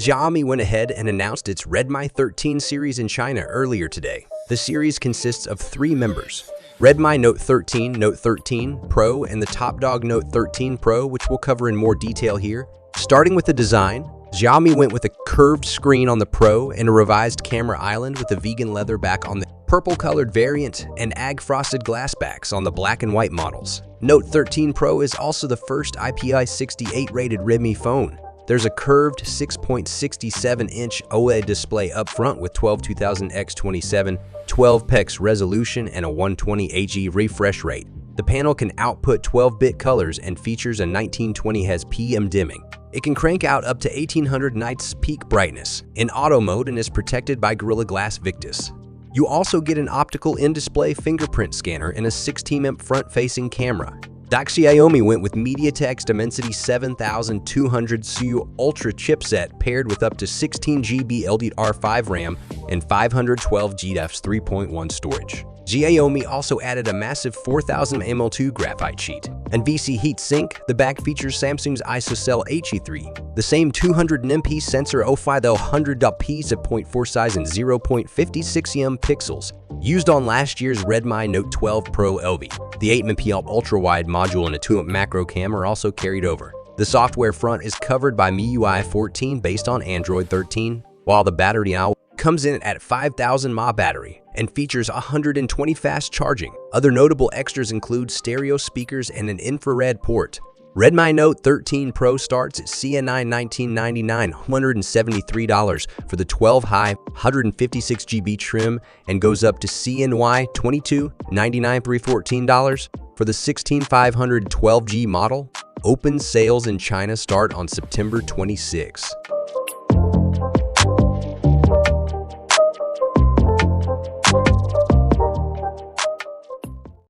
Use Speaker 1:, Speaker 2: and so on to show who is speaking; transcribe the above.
Speaker 1: Xiaomi went ahead and announced its Redmi 13 series in China earlier today. The series consists of 3 members: Redmi Note 13, Note 13 Pro, and the top dog Note 13 Pro, which we'll cover in more detail here. Starting with the design, Xiaomi went with a curved screen on the Pro and a revised camera island with a vegan leather back on the purple-colored variant and ag-frosted glass backs on the black and white models. Note 13 Pro is also the first IPI68 rated Redmi phone. There's a curved 6.67-inch OLED display up front with 12-2000x27 12px resolution and a 120Hz refresh rate. The panel can output 12-bit colors and features a 1920Hz PM dimming. It can crank out up to 1800 nits peak brightness in auto mode and is protected by Gorilla Glass Victus. You also get an optical in-display fingerprint scanner and a 16-MP front-facing camera. Xiaomi went with MediaTek's Dimensity 7200 SU Ultra chipset paired with up to 16GB LDDR5 RAM and 512GB 3.1 storage. Xiaomi also added a massive 4000 mAh graphite sheet and VC heat sink. The back features Samsung's ISOCELL HE3, the same 200MP sensor OFI 100p at 0.4 size and 0.56 pixels, used on last year's Redmi Note 12 Pro LV. The 8MP ultra-wide module and a 2MP macro cam are also carried over. The software front is covered by MIUI 14 based on Android 13, while the battery comes in at 5000 mAh battery and features 120 fast charging. Other notable extras include stereo speakers and an infrared port. Redmi Note 13 Pro starts at CNY $1999, $173 for the 12 high 156GB trim, and goes up to CNY $2299, $314 for the 16512G model. Open sales in China start on September 26.